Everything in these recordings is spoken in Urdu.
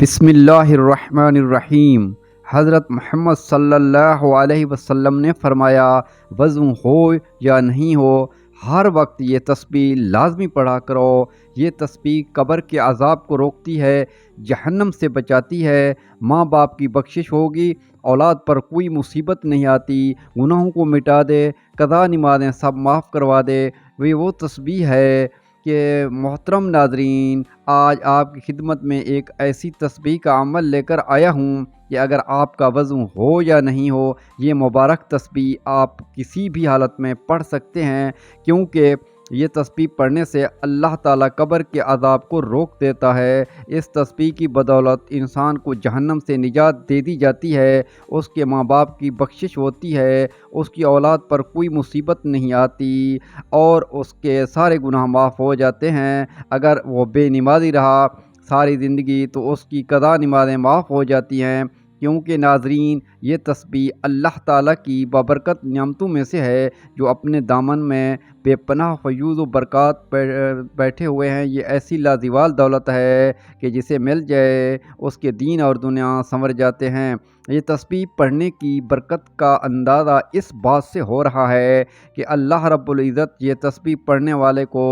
بسم اللہ الرحمن الرحیم۔ حضرت محمد صلی اللہ علیہ وسلم نے فرمایا، وضو ہو یا نہیں ہو، ہر وقت یہ تسبیح لازمی پڑھا کرو۔ یہ تسبیح قبر کے عذاب کو روکتی ہے، جہنم سے بچاتی ہے، ماں باپ کی بخشش ہوگی، اولاد پر کوئی مصیبت نہیں آتی، گناہوں کو مٹا دے، قضا نمازیں سب معاف کروا دے۔ وہ تسبیح ہے کہ محترم ناظرین، آج آپ کی خدمت میں ایک ایسی تسبیح کا عمل لے کر آیا ہوں کہ اگر آپ کا وضو ہو یا نہیں ہو، یہ مبارک تسبیح آپ کسی بھی حالت میں پڑھ سکتے ہیں، کیونکہ یہ تسبیح پڑھنے سے اللہ تعالیٰ قبر کے عذاب کو روک دیتا ہے۔ اس تسبیح کی بدولت انسان کو جہنم سے نجات دے دی جاتی ہے، اس کے ماں باپ کی بخشش ہوتی ہے، اس کی اولاد پر کوئی مصیبت نہیں آتی اور اس کے سارے گناہ معاف ہو جاتے ہیں۔ اگر وہ بے نمازی رہا ساری زندگی تو اس کی قضا نمازیں معاف ہو جاتی ہیں، کیونکہ ناظرین، یہ تسبیح اللہ تعالیٰ کی بابرکت نعمتوں میں سے ہے جو اپنے دامن میں بے پناہ فیوض و برکات بیٹھے ہوئے ہیں۔ یہ ایسی لازوال دولت ہے کہ جسے مل جائے اس کے دین اور دنیا سنور جاتے ہیں۔ یہ تسبیح پڑھنے کی برکت کا اندازہ اس بات سے ہو رہا ہے کہ اللہ رب العزت یہ تسبیح پڑھنے والے کو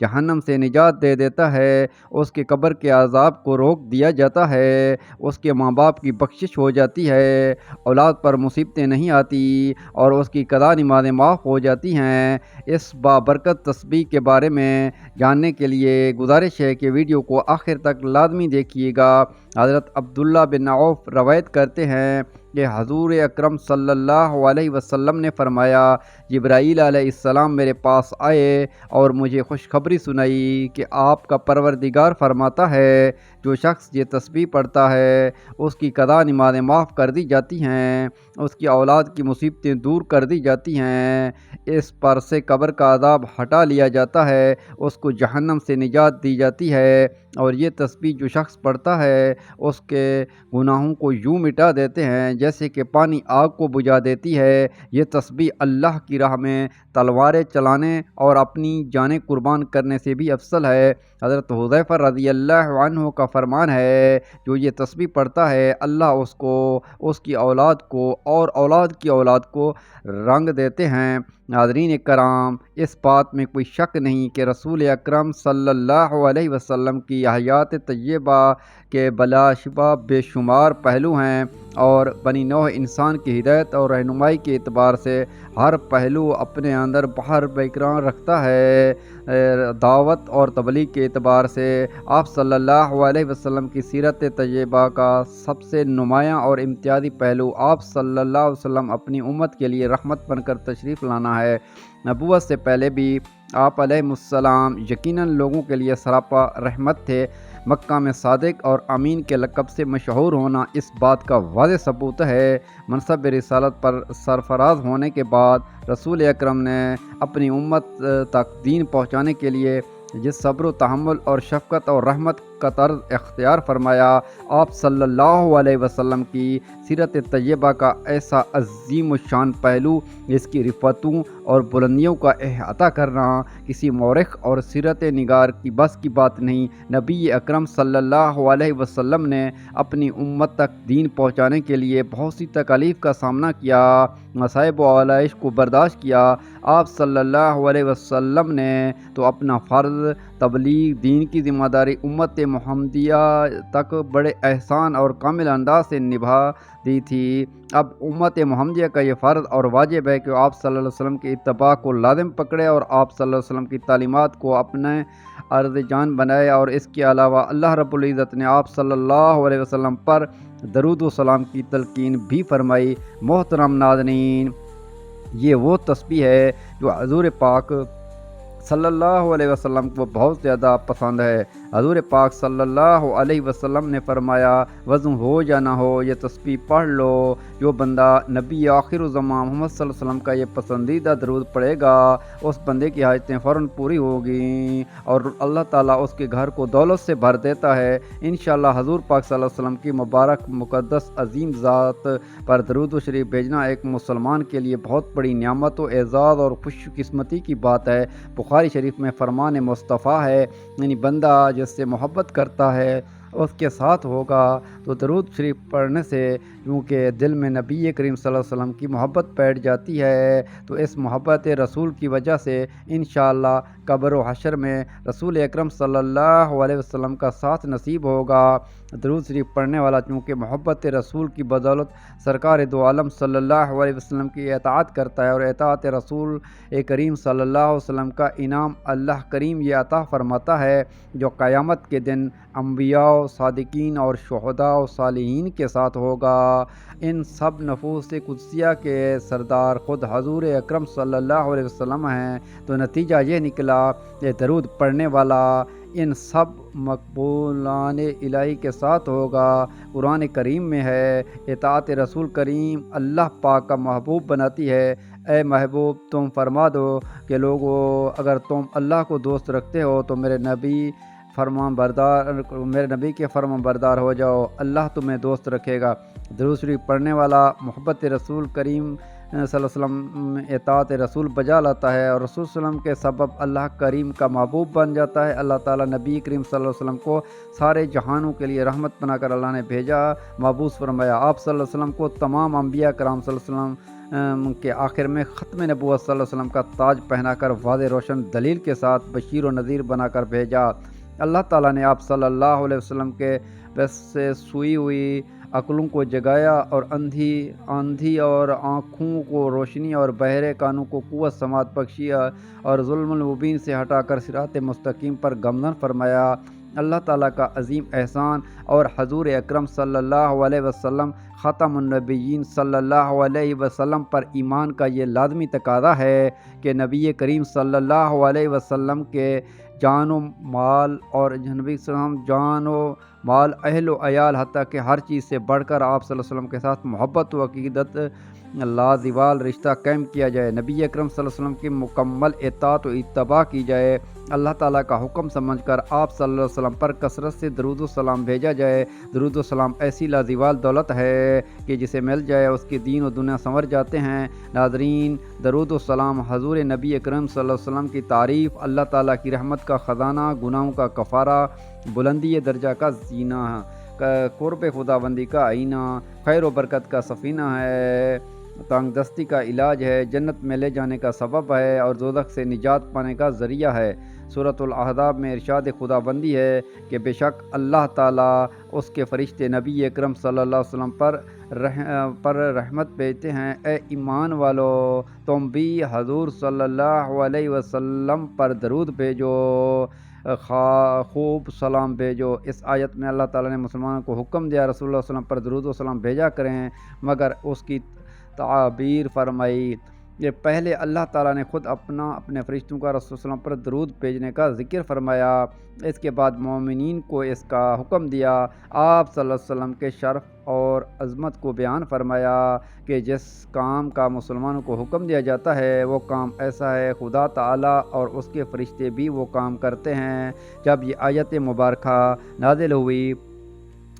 جہنم سے نجات دے دیتا ہے، اس کے قبر کے عذاب کو روک دیا جاتا ہے، اس کے ماں باپ کی بخشش ہو جاتی ہے، اولاد پر مصیبتیں نہیں آتی اور اس کی قضا نمازیں معاف ہو جاتی ہیں۔ اس بابرکت تسبیح کے بارے میں جاننے کے لیے گزارش ہے کہ ویڈیو کو آخر تک لازمی دیکھیے گا۔ حضرت عبداللہ بن عوف روایت کرتے ہیں کہ حضور اکرم صلی اللہ علیہ وسلم نے فرمایا، جبرائیل علیہ السلام میرے پاس آئے اور مجھے خوشخبری سنائی کہ آپ کا پروردگار فرماتا ہے، جو شخص یہ تسبیح پڑھتا ہے اس کی قضا نمازیں معاف کر دی جاتی ہیں، اس کی اولاد کی مصیبتیں دور کر دی جاتی ہیں، اس پر سے قبر کا عذاب ہٹا لیا جاتا ہے، اس کو جہنم سے نجات دی جاتی ہے، اور یہ تسبیح جو شخص پڑھتا ہے اس کے گناہوں کو یوں مٹا دیتے ہیں جیسے کہ پانی آگ کو بجھا دیتی ہے۔ یہ تسبیح اللہ کی راہ میں تلواریں چلانے اور اپنی جانیں قربان کرنے سے بھی افضل ہے۔ حضرت حذیفہ رضی اللہ عنہ کا فرمان ہے، جو یہ تسبیح پڑھتا ہے اللہ اس کو، اس کی اولاد کو اور اولاد کی اولاد کو رنگ دیتے ہیں۔ ناظرین کرام، اس بات میں کوئی شک نہیں کہ رسول اکرم صلی اللہ علیہ وسلم کی حیات طیبہ کے بلا شبہ بے شمار پہلو ہیں اور بنی نوع انسان کی ہدایت اور رہنمائی کے اعتبار سے ہر پہلو اپنے اندر بحر بیکران رکھتا ہے۔ دعوت اور تبلیغ کے اعتبار سے آپ صلی اللہ علیہ وسلم کی سیرت طیبہ کا سب سے نمایاں اور امتیازی پہلو آپ صلی اللہ علیہ وسلم اپنی امت کے لیے رحمت بن کر تشریف لانا ہے۔ نبوت سے پہلے بھی آپ علیہ السلام یقیناً لوگوں کے لیے سراپا رحمت تھے۔ مکہ میں صادق اور امین کے لقب سے مشہور ہونا اس بات کا واضح ثبوت ہے۔ منصب رسالت پر سرفراز ہونے کے بعد رسول اکرم نے اپنی امت تک دین پہنچانے کے لیے جس صبر و تحمل اور شفقت اور رحمت کا طرز اختیار فرمایا، آپ صلی اللہ علیہ وسلم کی سیرت طیبہ کا ایسا عظیم الشان پہلو، اس کی رفتوں اور بلندیوں کا احاطہ کرنا کسی مورخ اور سیرت نگار کی بس کی بات نہیں۔ نبی اکرم صلی اللہ علیہ وسلم نے اپنی امت تک دین پہنچانے کے لیے بہت سی تکالیف کا سامنا کیا، مصائب و آلائش کو برداشت کیا۔ آپ صلی اللہ علیہ وسلم نے تو اپنا فرض تبلیغ دین کی ذمہ داری امت محمدیہ تک بڑے احسان اور کامل انداز سے نبھا دی تھی۔ اب امت محمدیہ کا یہ فرض اور واجب ہے کہ آپ صلی اللہ علیہ وسلم کی اتباع کو لازم پکڑے اور آپ صلی اللہ علیہ وسلم کی تعلیمات کو اپنے عرض جان بنائے، اور اس کے علاوہ اللہ رب العزت نے آپ صلی اللہ علیہ وسلم پر درود و سلام کی تلقین بھی فرمائی۔ محترم ناظرین، یہ وہ تسبیح ہے جو حضور پاک صلی اللہ علیہ وسلم کو بہت زیادہ پسند ہے۔ حضور پاک صلی اللہ علیہ وسلم نے فرمایا، وضو ہو یا نہ ہو یہ تسبیح پڑھ لو۔ جو بندہ نبی آخر الزمان محمد صلی اللہ علیہ وسلم کا یہ پسندیدہ درود پڑھے گا، اس بندے کی حاجتیں فوراً پوری ہوگی اور اللہ تعالیٰ اس کے گھر کو دولت سے بھر دیتا ہے۔ انشاءاللہ حضور پاک صلی اللہ علیہ وسلم کی مبارک مقدس عظیم ذات پر درود و شریف بھیجنا ایک مسلمان کے لیے بہت بڑی نعمت و اعزاز اور خوش قسمتی کی بات ہے۔ بخاری شریف میں فرمان مصطفیٰ ہے، یعنی بندہ جس سے محبت کرتا ہے اس کے ساتھ ہوگا تو درود شریف پڑھنے سے کیونکہ دل میں نبی کریم صلی اللہ علیہ وسلم کی محبت بیٹھ جاتی ہے، تو اس محبت رسول کی وجہ سے انشاءاللہ قبر و حشر میں رسول اکرم صلی اللہ علیہ وسلم کا ساتھ نصیب ہوگا۔ درود شریف پڑھنے والا چونکہ محبت رسول کی بدولت سرکار دو عالم صلی اللہ علیہ وسلم کی اطاعت کرتا ہے، اور اطاعت رسول کریم صلی اللہ علیہ وسلم کا انعام اللہ کریم یہ عطا فرماتا ہے جو قیامت کے دن انبیاء، صادقین اور شہداء و صالحین کے ساتھ ہوگا۔ ان سب نفوس قدسیہ کے سردار خود حضور اکرم صلی اللہ علیہ وسلم ہیں، تو نتیجہ یہ نکلا کہ درود پڑھنے والا ان سب مقبولان الہی کے ساتھ ہوگا۔ قرآن کریم میں ہے، اطاعت رسول کریم اللہ پاک کا محبوب بناتی ہے۔ اے محبوب تم فرما دو کہ لوگو اگر تم اللہ کو دوست رکھتے ہو تو میرے نبی کے فرمان بردار ہو جاؤ، اللہ تمہیں دوست رکھے گا۔ درود شریف پڑھنے والا محبت رسول کریم صلی اللہ علیہ وسلم اطاعت رسول بجا لاتا ہے، اور رسول صلی اللہ علیہ وسلم کے سبب اللہ کریم کا محبوب بن جاتا ہے۔ اللہ تعالیٰ نبی کریم صلی اللہ علیہ وسلم کو سارے جہانوں کے لیے رحمت بنا کر اللہ نے بھیجا، مبعوث فرمایا۔ آپ صلی اللہ علیہ وسلم کو تمام انبیاء کرام صلی اللہ علیہ وسلم کے آخر میں ختم نبوت صلی اللہ علیہ وسلم کا تاج پہنا کر واضح روشن دلیل کے ساتھ بشیر و نذیر بنا کر بھیجا۔ اللہ تعالیٰ نے آپ صلی اللہ علیہ وسلم کے بس سے سوئی ہوئی عقلوں کو جگایا، اور آندھی اور آنکھوں کو روشنی اور بہرے کانوں کو قوت سماعت بخشی، اور ظلم المبین سے ہٹا کر صراط مستقیم پر گامزن فرمایا۔ اللہ تعالیٰ کا عظیم احسان اور حضور اکرم صلی اللہ علیہ وسلم خاتم النبیین صلی اللہ علیہ وسلم پر ایمان کا یہ لازمی تقاضا ہے کہ نبی کریم صلی اللہ علیہ وسلم کے جان و مال اور نبی صلی اللہ علیہ وسلم جان و مال، اہل و عیال، حتیٰ کہ ہر چیز سے بڑھ کر آپ صلی اللہ علیہ وسلم کے ساتھ محبت و عقیدت لازوال رشتہ قائم کیا جائے، نبی اکرم صلی اللہ علیہ وسلم کی مکمل اطاعت و اتباع کی جائے، اللہ تعالیٰ کا حکم سمجھ کر آپ صلی اللہ علیہ وسلم پر کثرت سے درود و سلام بھیجا جائے۔ درود و سلام ایسی لازوال دولت ہے کہ جسے مل جائے اس کی دین و دنیا سنور جاتے ہیں۔ ناظرین، درود و سلام حضور نبی اکرم صلی اللہ علیہ وسلم کی تعریف اللہ تعالیٰ کی رحمت کا خزانہ، گناہوں کا کفارہ، بلندی درجہ کا زینہ، قرب خداوندی کا آئینہ، خیر و برکت کا سفینہ ہے، تنگ دستی کا علاج ہے، جنت میں لے جانے کا سبب ہے، اور دوزخ سے نجات پانے کا ذریعہ ہے۔ سورۃ الاحزاب میں ارشاد خداوندی ہے کہ بے شک اللہ تعالیٰ اس کے فرشتے نبی اکرم صلی اللہ علیہ وسلم پر رحمت بھیجتے ہیں۔ اے ایمان والو، تم بھی حضور صلی اللہ علیہ وسلم پر درود بھیجو، خوب سلام بھیجو۔ اس آیت میں اللہ تعالیٰ نے مسلمانوں کو حکم دیا رسول اللہ صلی اللہ علیہ وسلم پر درود و سلام بھیجا کریں، مگر اس کی تعبیر فرمائی کہ پہلے اللہ تعالیٰ نے خود اپنے فرشتوں کا رسول صلی اللہ علیہ وسلم پر درود بھیجنے کا ذکر فرمایا، اس کے بعد مومنین کو اس کا حکم دیا۔ آپ صلی اللہ علیہ وسلم کے شرف اور عظمت کو بیان فرمایا کہ جس کام کا مسلمانوں کو حکم دیا جاتا ہے وہ کام ایسا ہے، خدا تعالیٰ اور اس کے فرشتے بھی وہ کام کرتے ہیں۔ جب یہ آیت مبارکہ نازل ہوئی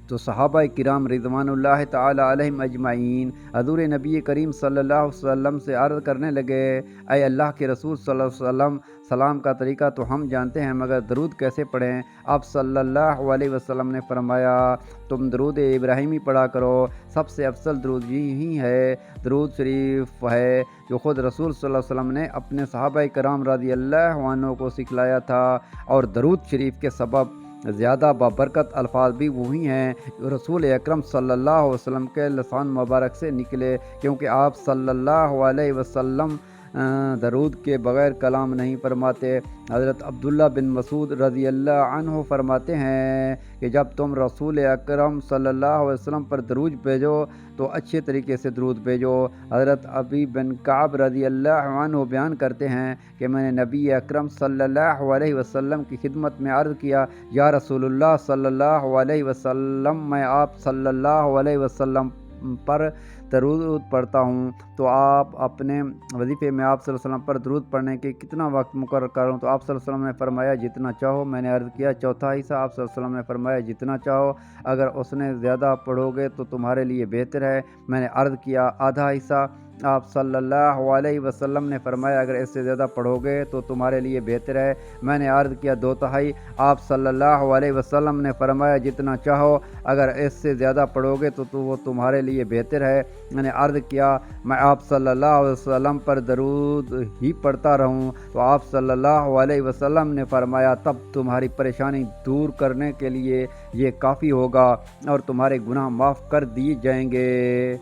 تو صحابہ کرام رضوان اللہ تعالی علیہم اجمعین حضور نبی کریم صلی اللہ علیہ وسلم سے عرض کرنے لگے، اے اللہ کے رسول صلی اللہ علیہ وسلم، سلام کا طریقہ تو ہم جانتے ہیں مگر درود کیسے پڑھیں؟ آپ صلی اللہ علیہ وسلم نے فرمایا، تم درود ابراہیمی پڑھا کرو، سب سے افضل درود یہی ہے، درود شریف ہے جو خود رسول صلی اللہ علیہ وسلم نے اپنے صحابہ کرام رضی اللہ عنہ کو سکھلایا تھا، اور درود شریف کے سبب زیادہ بابرکت الفاظ بھی وہی ہیں جو رسول اکرم صلی اللہ علیہ وسلم کے لسان مبارک سے نکلے، کیونکہ آپ صلی اللہ علیہ وسلم درود کے بغیر کلام نہیں فرماتے۔ حضرت عبداللہ بن مسعود رضی اللہ عنہ فرماتے ہیں کہ جب تم رسول اکرم صلی اللہ علیہ وسلم پر درود بھیجو تو اچھے طریقے سے درود بھیجو۔ حضرت ابی بن کعب رضی اللہ عنہ بیان کرتے ہیں کہ میں نے نبی اکرم صلی اللہ علیہ وسلم کی خدمت میں عرض کیا، یا رسول اللہ صلی اللہ علیہ وسلم، میں آپ صلی اللہ علیہ وسلم پر درود پڑھتا ہوں، تو آپ اپنے وظیفے میں آپ صلی اللہ علیہ وسلم پر درود پڑھنے کے کتنا وقت مقرر کروں؟ تو آپ صلی اللہ علیہ وسلم نے فرمایا جتنا چاہو۔ میں نے عرض کیا چوتھا حصہ؟ آپ صلی اللہ علیہ وسلم نے فرمایا جتنا چاہو، اگر اس نے زیادہ پڑھو گے تو تمہارے لیے بہتر ہے۔ میں نے عرض کیا آدھا حصہ؟ آپ صلی اللہ علیہ وسلم نے فرمایا اگر اس سے زیادہ پڑھو گے تو تمہارے لیے بہتر ہے۔ میں نے عرض کیا 2/3۔ آپ صلی اللہ علیہ وسلم نے فرمایا جتنا چاہو، اگر اس سے زیادہ پڑھو گے تو وہ تمہارے لیے بہتر ہے۔ میں نے عرض کیا میں آپ صلی اللہ علیہ وسلم پر درود ہی پڑھتا رہوں؟ تو آپ صلی اللہ علیہ وسلم نے فرمایا تب تمہاری پریشانی دور کرنے کے لیے یہ کافی ہوگا اور تمہارے گناہ معاف کر دیے جائیں گے۔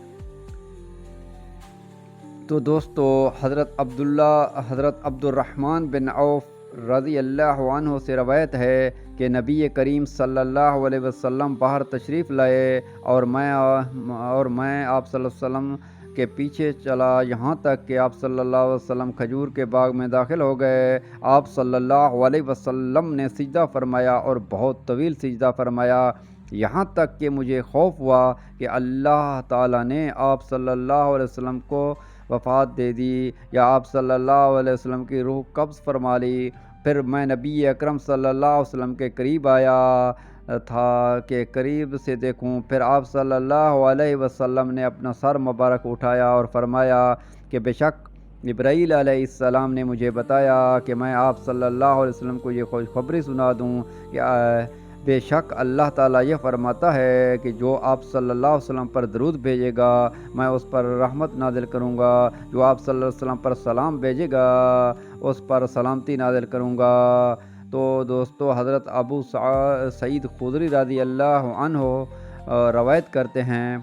تو دوستو، حضرت عبد الرحمن بن عوف رضی اللہ عنہ سے روایت ہے کہ نبی کریم صلی اللہ علیہ وسلم باہر تشریف لائے اور میں آپ صلی اللہ علیہ وسلم کے پیچھے چلا، یہاں تک کہ آپ صلی اللہ علیہ وسلم کھجور کے باغ میں داخل ہو گئے۔ آپ صلی اللہ علیہ وسلم نے سجدہ فرمایا اور بہت طویل سجدہ فرمایا، یہاں تک کہ مجھے خوف ہوا کہ اللہ تعالیٰ نے آپ صلی اللہ علیہ وسلم کو وفات دے دی یا آپ صلی اللہ علیہ وسلم کی روح قبض فرما لی۔ پھر میں نبی اکرم صلی اللہ علیہ وسلم کے قریب آیا تھا کہ قریب سے دیکھوں، پھر آپ صلی اللہ علیہ وسلم نے اپنا سر مبارک اٹھایا اور فرمایا کہ بے شک جبرائیل علیہ السلام نے مجھے بتایا کہ میں آپ صلی اللہ علیہ وسلم کو یہ خوشخبری سنا دوں کہ بے شک اللہ تعالیٰ یہ فرماتا ہے کہ جو آپ صلی اللہ علیہ وسلم پر درود بھیجے گا میں اس پر رحمت نازل کروں گا، جو آپ صلی اللہ علیہ وسلم پر سلام بھیجے گا اس پر سلامتی نازل کروں گا۔ تو دوستو، حضرت ابو سعید خدری رضی اللہ عنہ روایت کرتے ہیں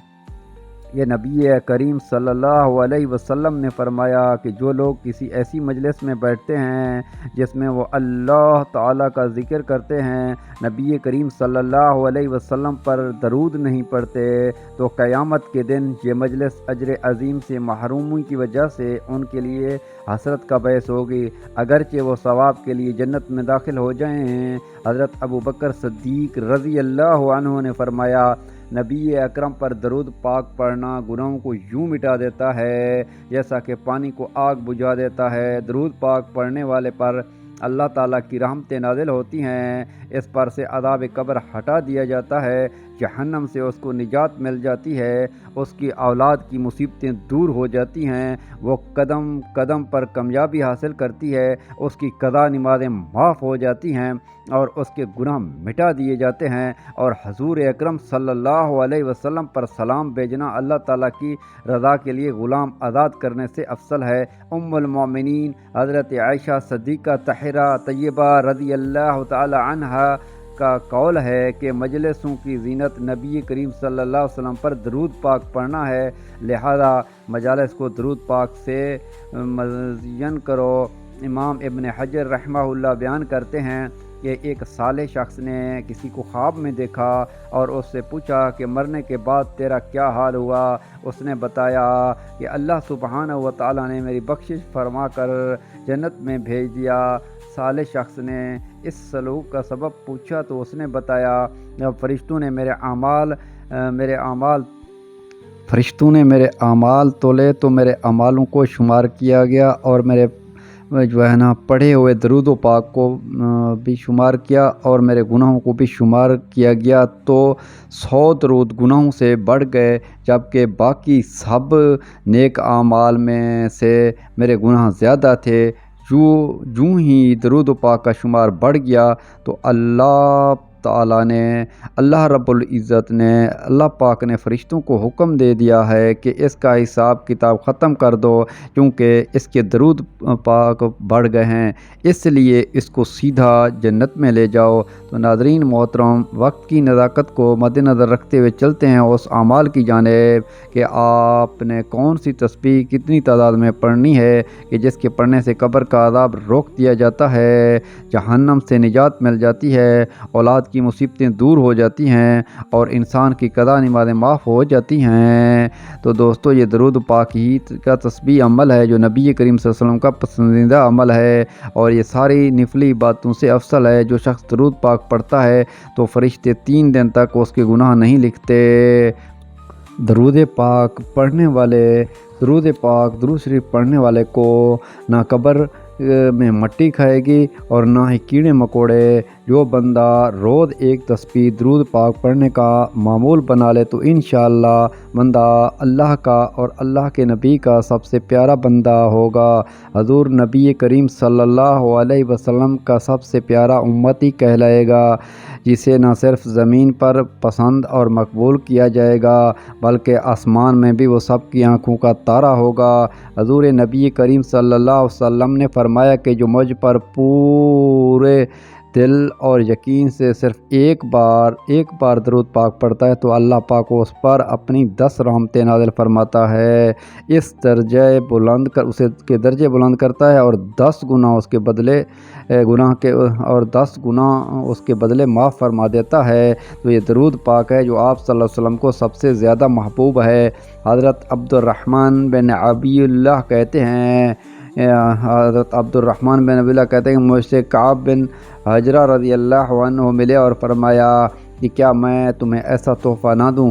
یہ نبی کریم صلی اللہ علیہ وسلم نے فرمایا کہ جو لوگ کسی ایسی مجلس میں بیٹھتے ہیں جس میں وہ اللہ تعالیٰ کا ذکر کرتے ہیں، نبی کریم صلی اللہ علیہ وسلم پر درود نہیں پڑھتے، تو قیامت کے دن یہ مجلس اجر عظیم سے محرومی کی وجہ سے ان کے لیے حسرت کا باعث ہوگی، اگرچہ وہ ثواب کے لیے جنت میں داخل ہو جائیں۔ حضرت ابو بکر صدیق رضی اللہ عنہ نے فرمایا نبی اکرم پر درود پاک پڑھنا گناہوں کو یوں مٹا دیتا ہے جیسا کہ پانی کو آگ بجھا دیتا ہے۔ درود پاک پڑھنے والے پر اللہ تعالیٰ کی رحمتیں نازل ہوتی ہیں، اس پر سے عذاب قبر ہٹا دیا جاتا ہے، جہنم سے اس کو نجات مل جاتی ہے، اس کی اولاد کی مصیبتیں دور ہو جاتی ہیں، وہ قدم قدم پر کامیابی حاصل کرتی ہے، اس کی قضا نمازیں معاف ہو جاتی ہیں اور اس کے گناہ مٹا دیے جاتے ہیں، اور حضور اکرم صلی اللہ علیہ وسلم پر سلام بھیجنا اللہ تعالیٰ کی رضا کے لیے غلام آزاد کرنے سے افضل ہے۔ ام المومنین حضرت عائشہ صدیقہ طاہرہ طیبہ رضی اللہ تعالی عنہا کا قول ہے کہ مجلسوں کی زینت نبی کریم صلی اللہ علیہ وسلم پر درود پاک پڑھنا ہے، لہذا مجالس کو درود پاک سے مزین کرو۔ امام ابن حجر رحمہ اللہ بیان کرتے ہیں کہ ایک صالح شخص نے کسی کو خواب میں دیکھا اور اس سے پوچھا کہ مرنے کے بعد تیرا کیا حال ہوا؟ اس نے بتایا کہ اللہ سبحانہ و تعالیٰ نے میری بخشش فرما کر جنت میں بھیج دیا۔ صالح شخص نے اس سلوک کا سبب پوچھا تو اس نے بتایا جب فرشتوں نے میرے اعمال تولے تو میرے اعمالوں کو شمار کیا گیا اور میرے پڑھے ہوئے درود و پاک کو بھی شمار کیا اور میرے گناہوں کو بھی شمار کیا گیا، تو 100 درود گناہوں سے بڑھ گئے، جبکہ باقی سب نیک اعمال میں سے میرے گناہ زیادہ تھے۔ جو ہی درود و پاک کا شمار بڑھ گیا تو اللہ رب العزت نے اللہ پاک نے فرشتوں کو حکم دے دیا ہے کہ اس کا حساب کتاب ختم کر دو، کیونکہ اس کے درود پاک بڑھ گئے ہیں، اس لیے اس کو سیدھا جنت میں لے جاؤ۔ تو ناظرین محترم، وقت کی نزاکت کو مد نظر رکھتے ہوئے چلتے ہیں اس اعمال کی جانب کہ آپ نے کون سی تسبیح کتنی تعداد میں پڑھنی ہے کہ جس کے پڑھنے سے قبر کا عذاب روک دیا جاتا ہے، جہنم سے نجات مل جاتی ہے، اولاد کی مصیبتیں دور ہو جاتی ہیں اور انسان کی قضا نمازیں معاف ہو جاتی ہیں۔ تو دوستو، یہ درود پاک ہی کا تسبیح عمل ہے جو نبی کریم صلی اللہ علیہ وسلم کا پسندیدہ عمل ہے، اور یہ ساری نفلی باتوں سے افضل ہے۔ جو شخص درود پاک پڑھتا ہے تو فرشتے 3 دن تک اس کے گناہ نہیں لکھتے۔ درود شریف پڑھنے والے کو نہ قبر میں مٹی کھائے گی اور نہ ہی کیڑے مکوڑے۔ جو بندہ روز ایک تسبیح درود پاک پڑھنے کا معمول بنا لے تو انشاءاللہ بندہ اللہ کا اور اللہ کے نبی کا سب سے پیارا بندہ ہوگا۔ حضور نبی کریم صلی اللہ علیہ وسلم کا سب سے پیارا امتی کہلائے گا، جسے نہ صرف زمین پر پسند اور مقبول کیا جائے گا بلکہ آسمان میں بھی وہ سب کی آنکھوں کا تارا ہوگا۔ حضور نبی کریم صلی اللہ علیہ وسلم نے فرمایا کہ جو مجھ پر پورے دل اور یقین سے صرف ایک بار درود پاک پڑھتا ہے تو اللہ پاک اس پر اپنی 10 رحمتیں نازل فرماتا ہے، اس درجے بلند کرتا ہے اور 10 گناہ اس کے بدلے اس کے بدلے معاف فرما دیتا ہے۔ تو یہ درود پاک ہے جو آپ صلی اللہ علیہ وسلم کو سب سے زیادہ محبوب ہے۔ حضرت عبد الرحمن بن ابی اللہ کہتے ہیں کہ مجھ سے کعب بن حجرہ رضی اللہ عنہ ملے اور فرمایا کہ کیا میں تمہیں ایسا تحفہ نہ دوں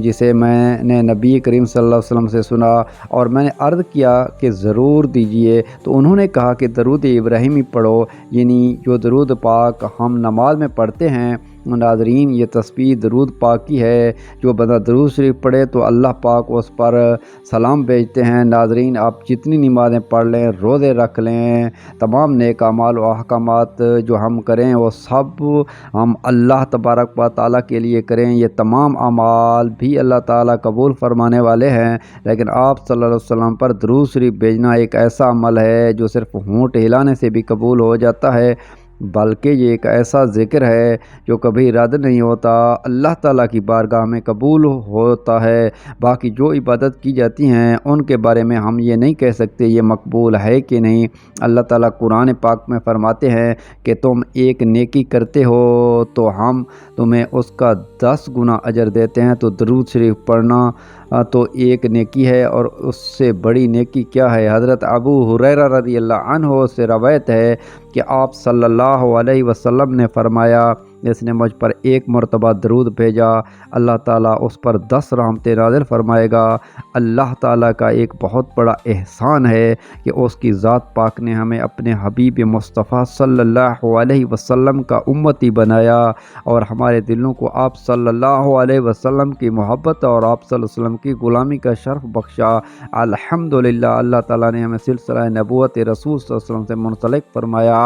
جسے میں نے نبی کریم صلی اللہ علیہ وسلم سے سنا، اور میں نے عرض کیا کہ ضرور دیجئے، تو انہوں نے کہا کہ درود ابراہیمی پڑھو، یعنی جو درود پاک ہم نماز میں پڑھتے ہیں۔ ناظرین، یہ تسبیح درود پاک کی ہے، جو بندہ درود شریف پڑھے تو اللہ پاک اس پر سلام بھیجتے ہیں۔ ناظرین، آپ جتنی نمازیں پڑھ لیں، روزے رکھ لیں، تمام نیک اعمال و احکامات جو ہم کریں وہ سب ہم اللہ تبارک و تعالیٰ کے لیے کریں۔ یہ تمام اعمال بھی اللہ تعالیٰ قبول فرمانے والے ہیں، لیکن آپ صلی اللہ علیہ وسلم پر درود شریف بھیجنا ایک ایسا عمل ہے جو صرف ہونٹ ہلانے سے بھی قبول ہو جاتا ہے، بلکہ یہ ایک ایسا ذکر ہے جو کبھی رد نہیں ہوتا، اللہ تعالیٰ کی بارگاہ میں قبول ہوتا ہے۔ باقی جو عبادت کی جاتی ہیں ان کے بارے میں ہم یہ نہیں کہہ سکتے یہ مقبول ہے کہ نہیں۔ اللہ تعالیٰ قرآن پاک میں فرماتے ہیں کہ تم ایک نیکی کرتے ہو تو ہم تمہیں اس کا 10 گنا اجر دیتے ہیں۔ تو درود شریف پڑھنا تو ایک نیکی ہے، اور اس سے بڑی نیکی کیا ہے۔ حضرت ابو ہریرہ رضی اللہ عنہ سے روایت ہے کہ آپ صلی اللہ علیہ وسلم نے فرمایا، جس نے مجھ پر ایک مرتبہ درود بھیجا اللہ تعالیٰ اس پر 10 رحمتیں نازل فرمائے گا۔ اللہ تعالیٰ کا ایک بہت بڑا احسان ہے کہ اس کی ذات پاک نے ہمیں اپنے حبیب مصطفیٰ صلی اللہ علیہ وسلم کا امتی بنایا، اور ہمارے دلوں کو آپ صلی اللہ علیہ وسلم کی محبت اور آپ صلی اللہ علیہ وسلم کی غلامی کا شرف بخشا۔ الحمدللہ، اللہ تعالیٰ نے ہمیں سلسلہ نبوت رسول صلی اللہ علیہ وسلم سے منسلک فرمایا۔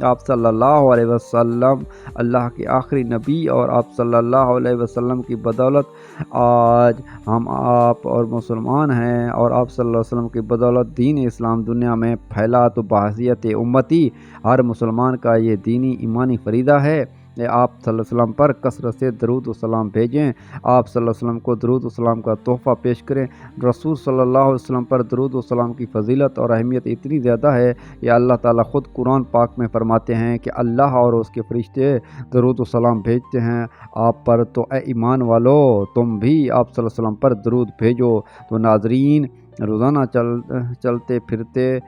آپ صلی اللہ علیہ وسلم اللہ کے آخری نبی، اور آپ صلی اللہ علیہ وسلم کی بدولت آج ہم آپ اور مسلمان ہیں، اور آپ صلی اللہ علیہ وسلم کی بدولت دین اسلام دنیا میں پھیلا۔ تو بحیثیت امتی ہر مسلمان کا یہ دینی ایمانی فریضہ ہے کہ آپ صلی اللہ علیہ وسلم پر کثرت سے درود و سلام بھیجیں، آپ صلی اللہ علیہ وسلم کو درود و سلام کا تحفہ پیش کریں۔ رسول صلی اللہ علیہ وسلم پر درود و سلام کی فضیلت اور اہمیت اتنی زیادہ ہے کہ اللہ تعالیٰ خود قرآن پاک میں فرماتے ہیں کہ اللہ اور اس کے فرشتے درود و سلام بھیجتے ہیں آپ پر، تو اے ایمان والو تم بھی آپ صلی اللہ علیہ وسلم پر درود بھیجو۔ تو ناظرین، روزانہ چلتے پھرتے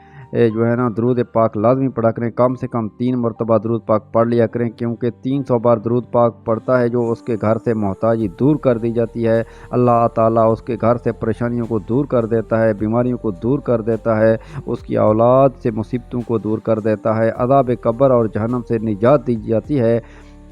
جو ہے نا درود پاک لازمی پڑھا کریں، کم سے کم 3 مرتبہ درود پاک پڑھ لیا کریں، کیونکہ 300 بار درود پاک پڑھتا ہے جو اس کے گھر سے محتاجی دور کر دی جاتی ہے، اللہ تعالیٰ اس کے گھر سے پریشانیوں کو دور کر دیتا ہے، بیماریوں کو دور کر دیتا ہے، اس کی اولاد سے مصیبتوں کو دور کر دیتا ہے، عذاب قبر اور جہنم سے نجات دی جاتی ہے،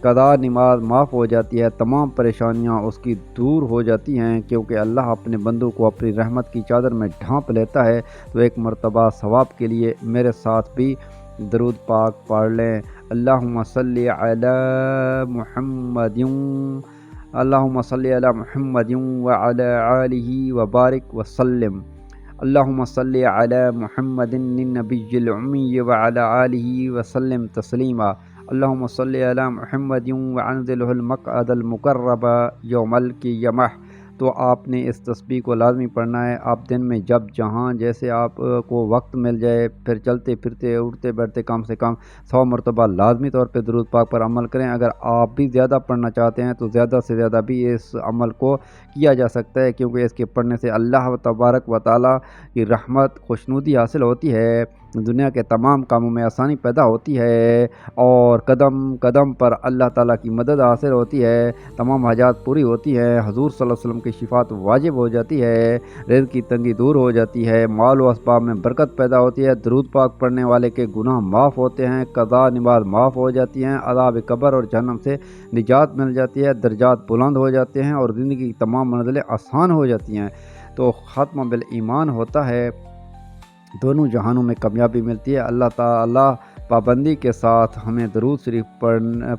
قضا نماز معاف ہو جاتی ہے، تمام پریشانیاں اس کی دور ہو جاتی ہیں، کیونکہ اللہ اپنے بندوں کو اپنی رحمت کی چادر میں ڈھانپ لیتا ہے۔ تو ایک مرتبہ ثواب کے لیے میرے ساتھ بھی درود پاک پڑھ لیں۔ اللہم صلی علی محمد، اللہم صلی علی محمد وعلی آلہ وبارک وسلم، اللہم صلی علی محمد النبی الامی وعلی آلہ وسلم تسلیما، اللہم صلی علی محمد وانزلہ المقعد المقرب یوم القیامہ۔ تو آپ نے اس تسبیح کو لازمی پڑھنا ہے۔ آپ دن میں جب جہاں جیسے آپ کو وقت مل جائے، پھر چلتے پھرتے اٹھتے بیٹھتے کم سے کم 100 مرتبہ لازمی طور پہ درود پاک پر عمل کریں۔ اگر آپ بھی زیادہ پڑھنا چاہتے ہیں تو زیادہ سے زیادہ بھی اس عمل کو کیا جا سکتا ہے، کیونکہ اس کے پڑھنے سے اللہ تبارک و تعالیٰ کی رحمت خوشنودی حاصل ہوتی ہے۔ دنیا کے تمام کاموں میں آسانی پیدا ہوتی ہے اور قدم قدم پر اللہ تعالیٰ کی مدد حاصل ہوتی ہے، تمام حاجات پوری ہوتی ہیں، حضور صلی اللہ علیہ وسلم کی شفاعت واجب ہو جاتی ہے، رزق کی تنگی دور ہو جاتی ہے، مال و اسباب میں برکت پیدا ہوتی ہے، درود پاک پڑھنے والے کے گناہ معاف ہوتے ہیں، قضا نماز معاف ہو جاتی ہیں، عذاب قبر اور جہنم سے نجات مل جاتی ہے، درجات بلند ہو جاتے ہیں اور زندگی کی تمام منزلیں آسان ہو جاتی ہیں۔ تو خاتمہ بالایمان ہوتا ہے، دونوں جہانوں میں کامیابی ملتی ہے۔ اللہ تعالیٰ پابندی کے ساتھ ہمیں درود شریف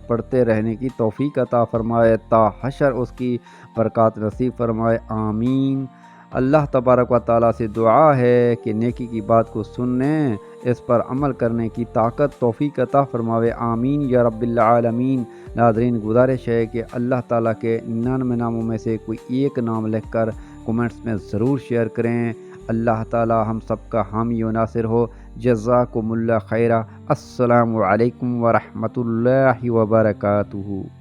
پڑھتے رہنے کی توفیق عطا فرمائے، تا حشر اس کی برکات نصیب فرمائے، آمین۔ اللہ تبارک و تعالیٰ سے دعا ہے کہ نیکی کی بات کو سننے، اس پر عمل کرنے کی طاقت توفیق عطا فرماوے، آمین یا رب العالمین۔ ناظرین، گزارش ہے کہ اللہ تعالیٰ کے 99 ناموں میں سے کوئی ایک نام لکھ کر کومنٹس میں ضرور شیئر کریں۔ اللہ تعالیٰ ہم سب کا حامی و ناصر ہو۔ جزاکم اللہ خیرہ۔ السلام علیکم ورحمۃ اللہ وبرکاتہ۔